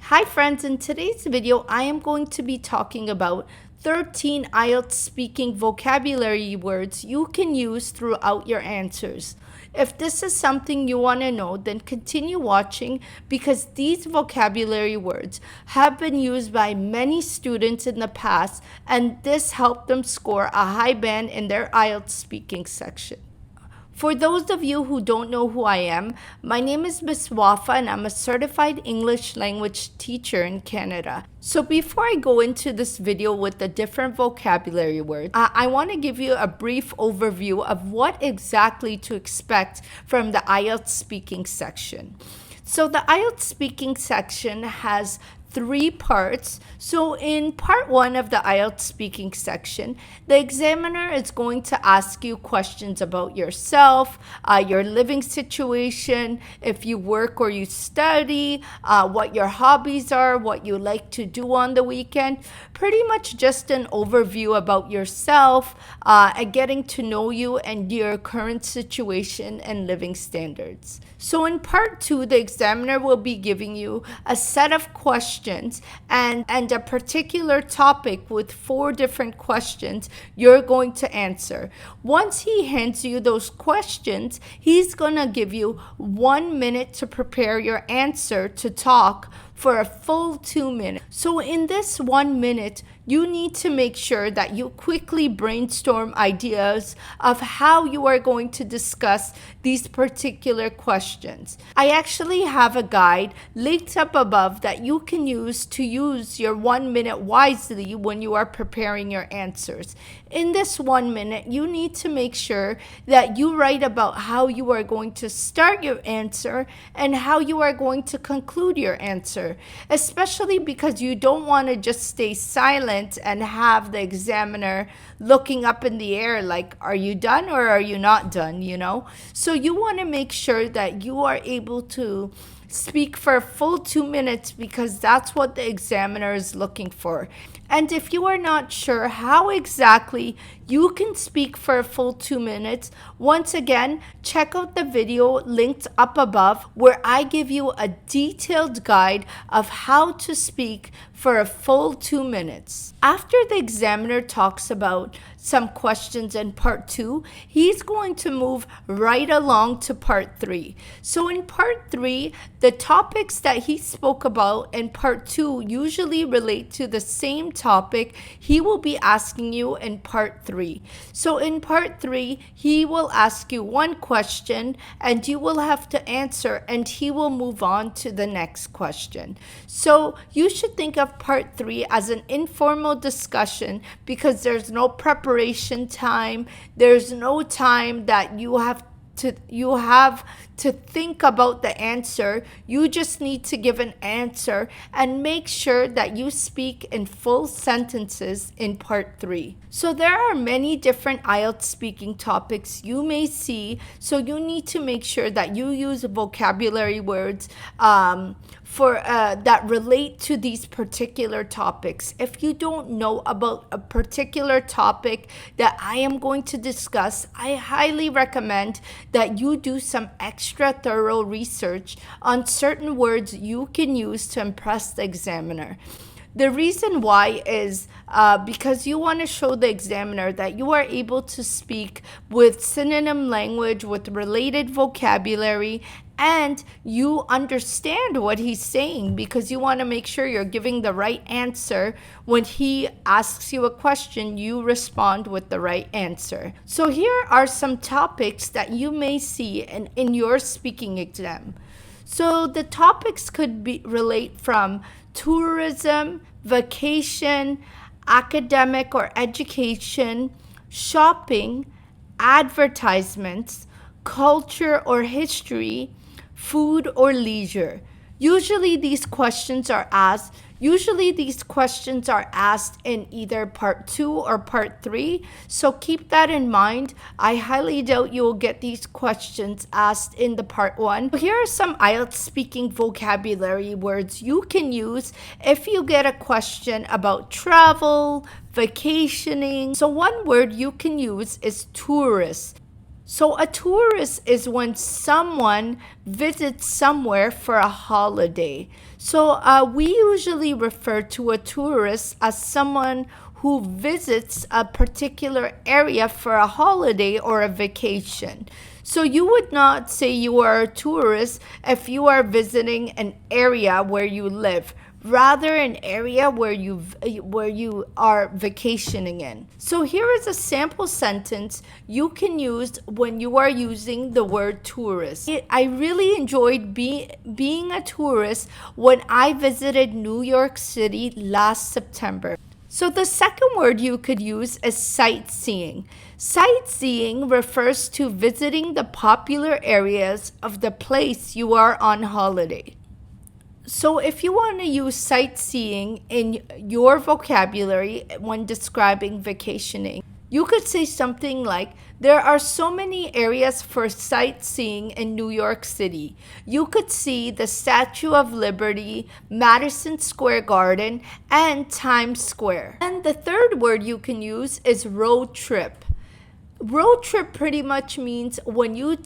Hi friends, in today's video, I am going to be talking about 13 IELTS speaking vocabulary words you can use throughout your answers. If this is something you want to know, then continue watching because these vocabulary words have been used by many students in the past and this helped them score a high band in their IELTS speaking section. For those of you who don't know who I am, my name is Miss Wafa and I'm a certified English language teacher in Canada. So before I go into this video with the different vocabulary words, I want to give you a brief overview of what exactly to expect from the IELTS speaking section. So the IELTS speaking section has 3 parts. So in part 1 of the IELTS speaking section, the examiner is going to ask you questions about yourself, your living situation, if you work or you study, what your hobbies are, what you like to do on the weekend. Pretty much just an overview about yourself and getting to know you and your current situation and living standards. So in part 2, the examiner will be giving you a set of questions and a particular topic with 4 different questions you're going to answer. Once he hands you those questions, he's going to give you 1 minute to prepare your answer to talk for a full 2 minutes. So in this 1 minute, you need to make sure that you quickly brainstorm ideas of how you are going to discuss these particular questions. I actually have a guide linked up above that you can use to use your 1 minute wisely when you are preparing your answers. In this 1 minute, you need to make sure that you write about how you are going to start your answer and how you are going to conclude your answer, especially because you don't want to just stay silent and have the examiner looking up in the air like, are you done or are you not done, So you want to make sure that you are able to speak for a full 2 minutes because that's what the examiner is looking for. And if you are not sure how exactly you can speak for a full 2 minutes, once again, check out the video linked up above where I give you a detailed guide of how to speak for a full 2 minutes. After the examiner talks about some questions in part 2, he's going to move right along to part 3. So in part 3, the topics that he spoke about in part 2 usually relate to the same topic he will be asking you in part 3. So in part 3, he will ask you one question and you will have to answer and he will move on to the next question. So you should think of part 3 as an informal discussion because there's no preparation time, there's no time that you have to think about the answer. You just need to give an answer and make sure that you speak in full sentences in part 3. So there are many different IELTS speaking topics you may see, so you need to make sure that you use vocabulary words that relate to these particular topics. If you don't know about a particular topic that I am going to discuss, I highly recommend that you do some extra thorough research on certain words you can use to impress the examiner. The reason why is because you want to show the examiner that you are able to speak with synonym language, with related vocabulary, and you understand what he's saying because you want to make sure you're giving the right answer. When he asks you a question, you respond with the right answer. So here are some topics that you may see in your speaking exam. So the topics could relate from tourism, vacation, academic or education, shopping, advertisements, culture or history, food or leisure. Usually these questions are asked in either part 2 or part 3. So keep that in mind. I highly doubt you will get these questions asked in the part 1. Here are some IELTS speaking vocabulary words you can use if you get a question about travel, vacationing. So one word you can use is tourist. So a tourist is when someone visits somewhere for a holiday. So we usually refer to a tourist as someone who visits a particular area for a holiday or a vacation. So you would not say you are a tourist if you are visiting an area where you live, rather an area where you are vacationing in. So here is a sample sentence you can use when you are using the word tourist. I really enjoyed being a tourist when I visited New York City last September. So the second word you could use is sightseeing. Sightseeing refers to visiting the popular areas of the place you are on holiday. So if you want to use sightseeing in your vocabulary when describing vacationing, you could say something like, there are so many areas for sightseeing in New York City. You could see the Statue of Liberty, Madison Square Garden, and Times Square. And the third word you can use is road trip. Road trip pretty much means when you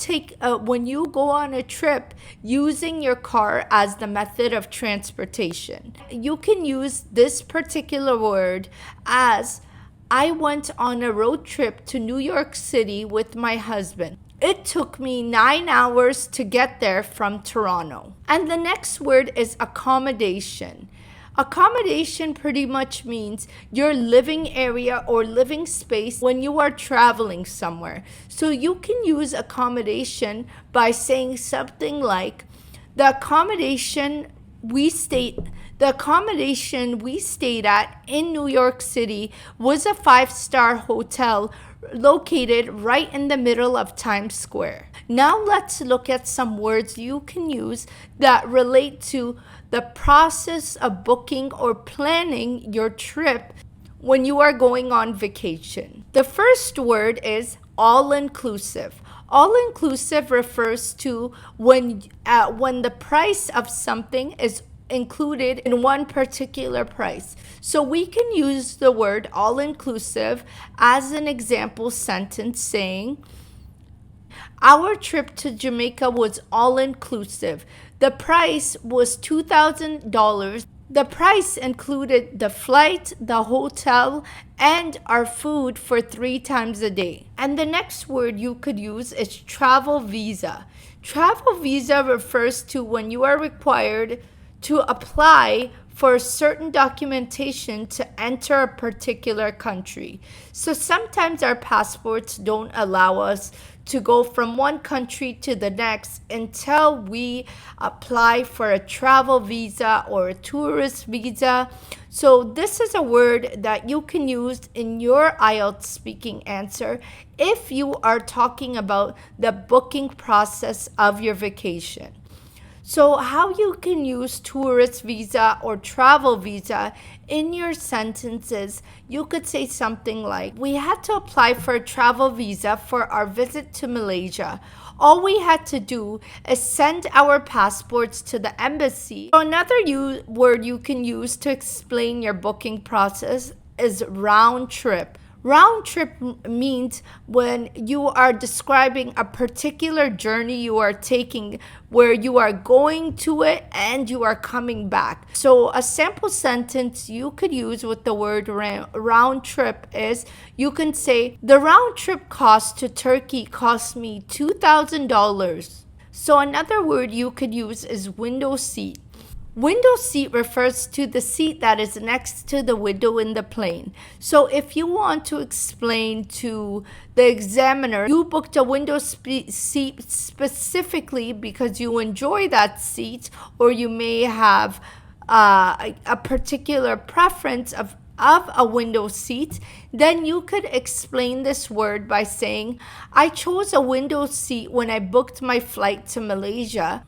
go on a trip using your car as the method of transportation. You can use this particular word as, I went on a road trip to New York City with my husband. It took me 9 hours to get there from Toronto. And the next word is accommodation. Accommodation pretty much means your living area or living space when you are traveling somewhere. So you can use accommodation by saying something like, the accommodation we stayed at in New York City was a 5-star hotel located right in the middle of Times Square. Now let's look at some words you can use that relate to the process of booking or planning your trip when you are going on vacation. The first word is all-inclusive. All-inclusive refers to when the price of something is included in one particular price. So we can use the word all-inclusive as an example sentence saying, our trip to Jamaica was all-inclusive. The price was $2,000. The price included the flight, the hotel, and our food for 3 times a day. And the next word you could use is travel visa. Travel visa refers to when you are required to apply for certain documentation to enter a particular country. So sometimes our passports don't allow us to go from one country to the next until we apply for a travel visa or a tourist visa. So this is a word that you can use in your IELTS speaking answer if you are talking about the booking process of your vacation. So how you can use tourist visa or travel visa in your sentences, you could say something like, we had to apply for a travel visa for our visit to Malaysia. All we had to do is send our passports to the embassy. So another word you can use to explain your booking process is round trip. Round trip means when you are describing a particular journey you are taking where you are going to it and you are coming back. So a sample sentence you could use with the word round trip is, you can say, the round trip cost to Turkey cost me $2,000. So another word you could use is window seat. Window seat refers to the seat that is next to the window in the plane. So if you want to explain to the examiner you booked a window seat specifically because you enjoy that seat, or you may have a particular preference of a window seat, then you could explain this word by saying, I chose a window seat when I booked my flight to Malaysia.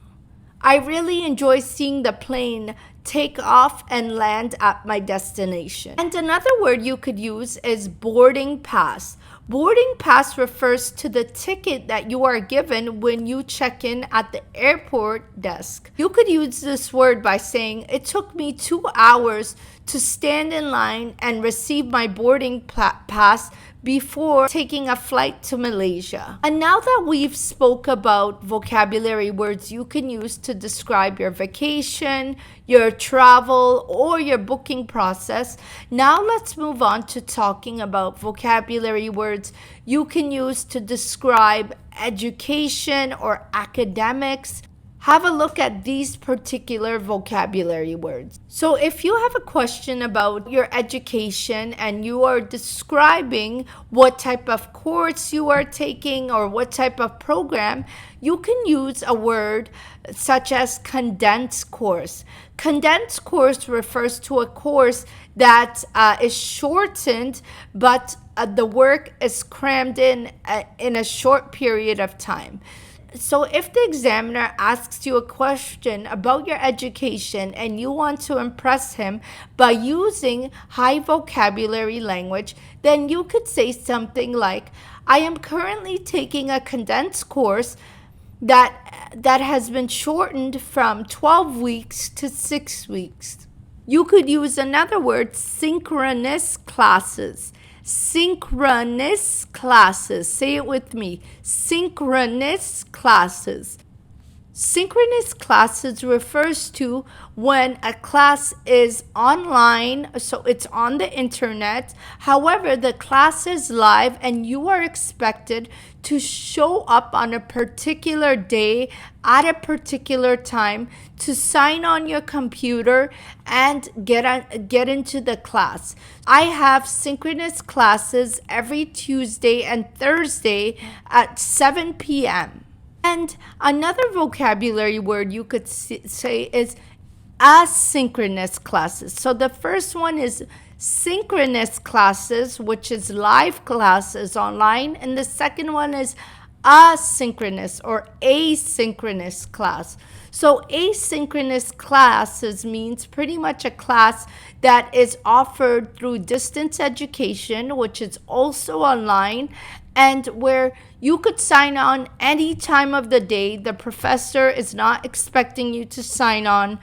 I really enjoy seeing the plane take off and land at my destination. And another word you could use is boarding pass. Boarding pass refers to the ticket that you are given when you check in at the airport desk. You could use this word by saying, it took me 2 hours to stand in line and receive my boarding pass before taking a flight to Malaysia. And now that we've spoke about vocabulary words you can use to describe your vacation, your travel, or your booking process, now let's move on to talking about vocabulary words you can use to describe education or academics. Have a look at these particular vocabulary words. So if you have a question about your education and you are describing what type of course you are taking or what type of program, you can use a word such as condensed course. Condensed course refers to a course that is shortened, but the work is crammed in a short period of time. So if the examiner asks you a question about your education and you want to impress him by using high vocabulary language, then you could say something like, I am currently taking a condensed course that has been shortened from 12 weeks to 6 weeks. You could use another word, synchronous classes. Synchronous classes. Say it with me. Synchronous classes. Synchronous classes refers to when a class is online, so it's on the internet. However, the class is live and you are expected to show up on a particular day at a particular time to sign on your computer and get into the class. I have synchronous classes every Tuesday and Thursday at 7 p.m. And another vocabulary word you could say is asynchronous classes. So the first one is synchronous classes, which is live classes online. And the second one is asynchronous or asynchronous class. So asynchronous classes means pretty much a class that is offered through distance education, which is also online, and where you could sign on any time of the day. The professor is not expecting you to sign on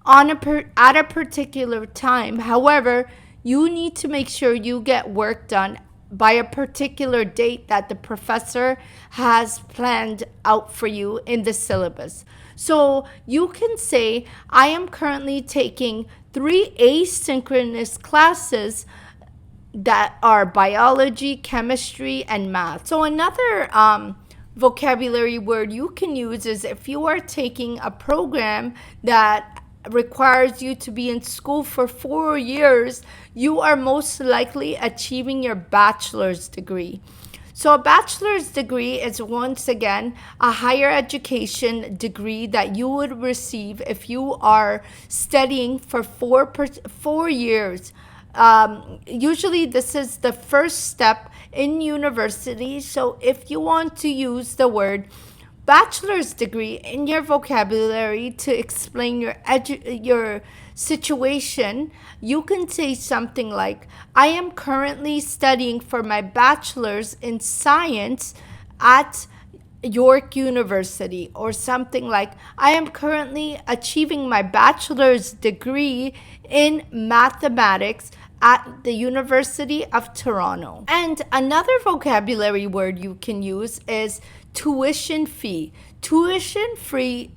at a particular time. However, you need to make sure you get work done by a particular date that the professor has planned out for you in the syllabus. So you can say, I am currently taking 3 asynchronous classes that are biology, chemistry, and math. So another vocabulary word you can use is if you are taking a program that requires you to be in school for 4 years, you are most likely achieving your bachelor's degree. So a bachelor's degree is once again a higher education degree that you would receive if you are studying for 4 years. Usually this is the first step in university. So if you want to use the word bachelor's degree in your vocabulary to explain your situation, you can say something like, I am currently studying for my bachelor's in science at York University, or something like, I am currently achieving my bachelor's degree in mathematics at the University of Toronto. And another vocabulary word you can use is tuition fee. Tuition fee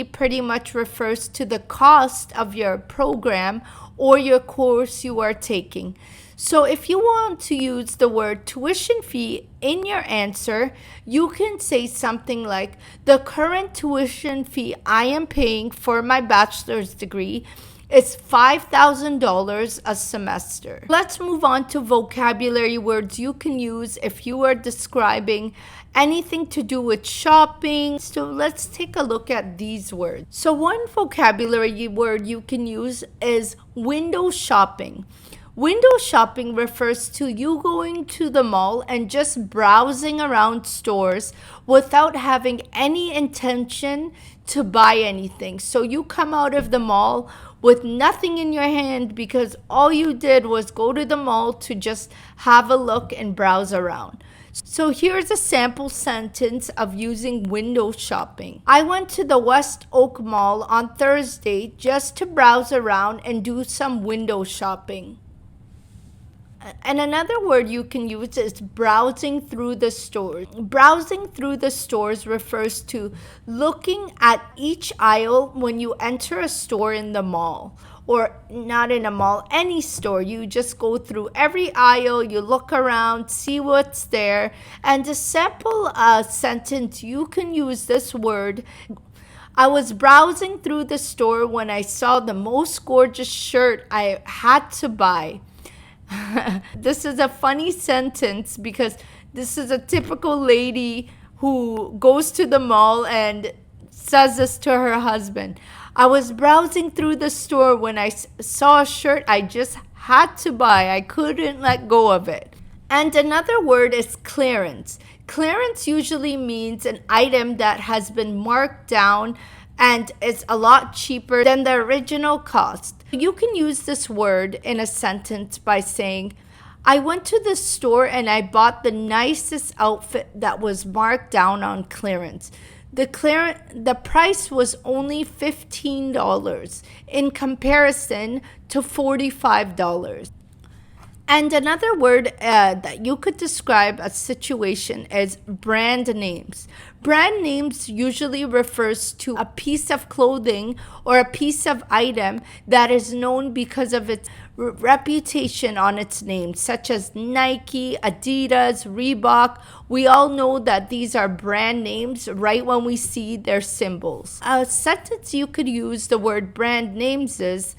pretty much refers to the cost of your program or your course you are taking. So if you want to use the word tuition fee in your answer, you can say something like, the current tuition fee I am paying for my bachelor's degree is $5,000 a semester. Let's move on to vocabulary words you can use if you are describing anything to do with shopping. So let's take a look at these words. So one vocabulary word you can use is window shopping. Window shopping refers to you going to the mall and just browsing around stores without having any intention to buy anything. So you come out of the mall with nothing in your hand because all you did was go to the mall to just have a look and browse around. So here's a sample sentence of using window shopping. I went to the West Oak Mall on Thursday just to browse around and do some window shopping. And another word you can use is browsing through the stores. Browsing through the stores refers to looking at each aisle when you enter a store in the mall. Or not in a mall, any store. You just go through every aisle, you look around, see what's there. And to sample a sentence, you can use this word. I was browsing through the store when I saw the most gorgeous shirt I had to buy. This is a funny sentence because this is a typical lady who goes to the mall and says this to her husband. I was browsing through the store when I saw a shirt I just had to buy. I couldn't let go of it. And another word is clearance. Clearance usually means an item that has been marked down and is a lot cheaper than the original cost. You can use this word in a sentence by saying, I went to the store and I bought the nicest outfit that was marked down on clearance. The price was only $15 in comparison to $45. And another word that you could describe a situation is brand names. Brand names usually refers to a piece of clothing or a piece of item that is known because of its reputation on its name, such as Nike, Adidas, Reebok. We all know that these are brand names right when we see their symbols. A sentence you could use the word brand names is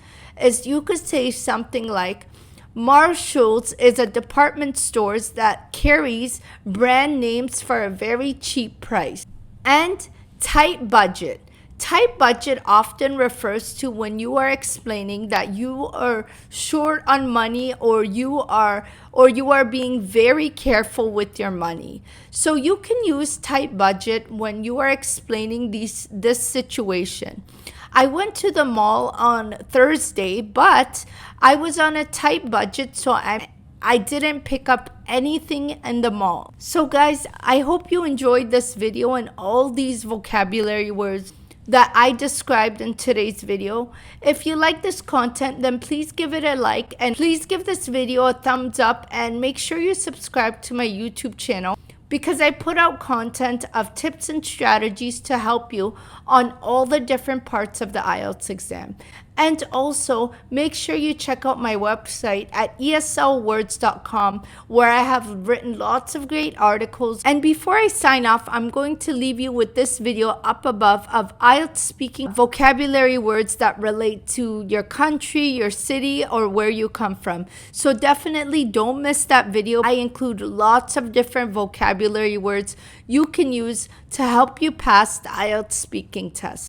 you could say something like, Marshall's is a department store that carries brand names for a very cheap price. And tight budget. Tight budget often refers to when you are explaining that you are short on money or you are being very careful with your money. So you can use tight budget when you are explaining this situation. I went to the mall on Thursday, but I was on a tight budget, so I didn't pick up anything in the mall. So guys, I hope you enjoyed this video and all these vocabulary words that I described in today's video. If you like this content, then please give it a like and please give this video a thumbs up and make sure you subscribe to my YouTube channel, because I put out content of tips and strategies to help you on all the different parts of the IELTS exam. And also, make sure you check out my website at eslwords.com, where I have written lots of great articles. And before I sign off, I'm going to leave you with this video up above of IELTS speaking vocabulary words that relate to your country, your city, or where you come from. So definitely don't miss that video. I include lots of different vocabulary words you can use to help you pass the IELTS speaking test.